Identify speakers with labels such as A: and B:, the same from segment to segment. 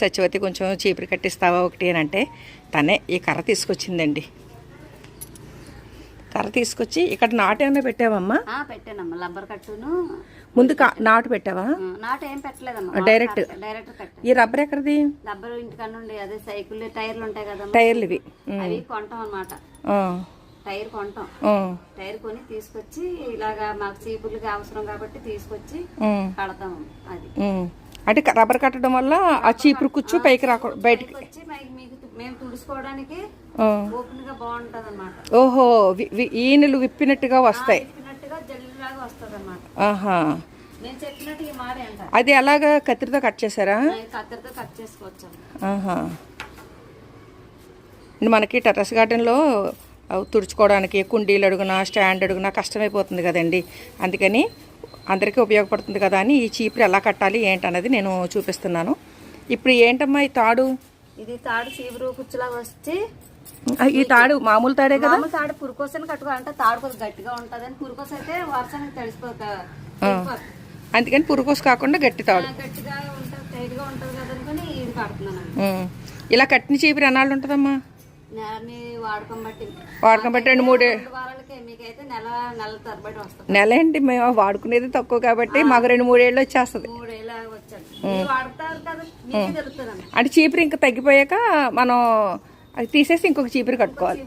A: సత్యవతి కొంచెం చీపురు కట్టిస్తావా ఒకటి అని అంటే తనే ఈ కర్ర తీసుకొచ్చిందండి. కర్ర తీసుకొచ్చి ఇక్కడ నాటు ఏమైనా పెట్టావమ్మా?
B: పెట్టానమ్మా, రబ్బర్ కట్టును
A: ముందు నాటు పెట్టావా?
B: నాటు ఏం పెట్టలేదమ్మా,
A: డైరెక్ట్
B: పెట్టాను.
A: ఈ రబ్బర్ ఎక్కడిది?
B: రబ్బర్ ఇంటికన్నా ఉండే అదే సైకిల్ టైర్లు ఉంటాయి కదా,
A: టైర్లు ఇవి
B: అవి కొంటాం అనమాట. టైర్ కొంటాం, టైర్ కొని తీసుకొచ్చి ఇలాగా మాకు చీపుర్లకి అవసరం కాబట్టి తీసుకొచ్చి కడతాము. అది
A: అంటే రబ్బర్ కట్టడం వల్ల ఆ చీపురు కుచ్చు పైకి రాకుండా బయటకి
B: వచ్చి మేము తుడుచుకోవడానికి ఓపెన్ గా బాగుంటది అనమాట.
A: ఓహో, ఈనెలు విప్పినట్టుగా వస్తాయి,
B: జల్లిలాగా వస్తుంది అనమాట.
A: ఆహా,
B: నేను చెప్పినట్టు ఈ మాట అంట.
A: అది అలాగా కత్తిరితో కట్ చేశారా?
B: కత్తిరితో కట్ చేసుకోవచ్చు.
A: ఆహా, మనకి టెర్రస్ గార్డెన్లో తుడుచుకోవడానికి కుండీలు అడుగునా స్టాండ్ అడుగునా కష్టమైపోతుంది కదండి. అందుకని అందరికీ ఉపయోగపడుతుంది కదా అని ఈ చీపురు ఎలా కట్టాలి ఏంటన్నది నేను చూపిస్తున్నాను. ఇప్పుడు ఏంటమ్మా ఈ తాడు?
B: ఇది తాడు చీపురు కుచ్చులాగా వచ్చి,
A: ఈ తాడు మామూలు తాడే కదా?
B: మామూలు తాడు పురుకోసని కట్టుకోవాలంటే తాడు కొద్దిగా గట్టిగా ఉంటుంది అని పురుకోస అయితే వర్షానికి తడిసిపోతా,
A: అందుకని పురుకోస కాకుండా గట్టి తాడు
B: గట్టిగా ఉంటుంది, టైట్ గా ఉంటుంది కదా అనుకుని ఇది కడుతున్నాను.
A: ఇలా కట్టిన చీపురు ఎన్నాళ్ళు ఉంటుందమ్మా?
B: వాడకం బట్టి
A: 2-3
B: వారాలకి, మీకైతే నెల తరబడి వస్తుంది.
A: నెల ఏంటి, మేము వాడుకునేది తక్కువ కాబట్టి మాకు 2-3 ఏళ్ళు వచ్చేస్తుంది.
B: 3 ఏళ్ళు వాడతారు కదా, మీకే తెలుస్తుంది.
A: అంటే చీపురు ఇంకా తగ్గిపోయాక మనం అది తీసేసి ఇంకొక చీపురు కట్టుకోవాలి.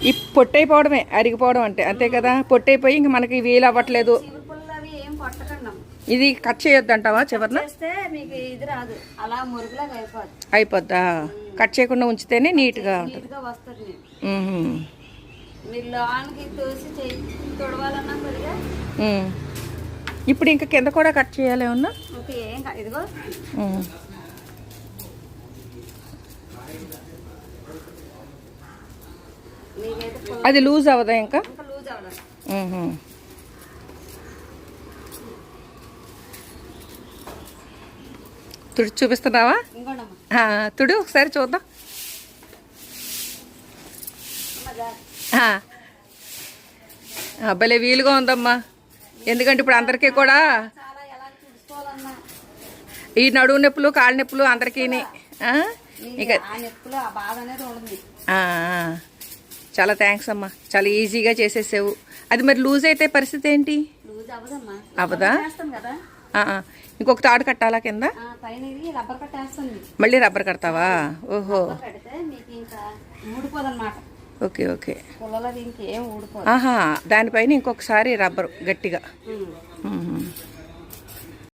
A: ఈ పొట్టయిపోవడమే అరిగిపోవడం అంటే, అంతే కదా? పొట్టయిపోయి ఇంక మనకి వీలు అవ్వట్లేదు. ఇది కట్ చేయొద్దు అంటావా చివరిన? అయిపోద్దా? కట్ చేయకుండా ఉంచితేనే నీట్గా ఉంటుంది. ఇప్పుడు ఇంకా కింద కూడా కట్ చేయాలి ఏమన్నా? అది లూజ్ అవ్వదా ఇంకా? తుడి చూపిస్తున్నావా? తుడి ఒకసారి చూద్దాం. భలే వీలుగా ఉందమ్మా, ఎందుకంటే ఇప్పుడు అందరికీ కూడా ఈ నడువు నొప్పులు కాళ్ళ నొప్పులు అందరికీ ఇంకా. చాలా థ్యాంక్స్ అమ్మా, చాలా ఈజీగా చేసేసావు. అది మరి లూజ్ అయితే పరిస్థితి ఏంటి? అవ్వదా? ఇంకొక తాడు కట్టాలా కింద? మళ్ళీ రబ్బర్ కడతావా? ఓహో, ఓకే ఓకే. ఆహా, దానిపైన ఇంకొకసారి రబ్బరు గట్టిగా.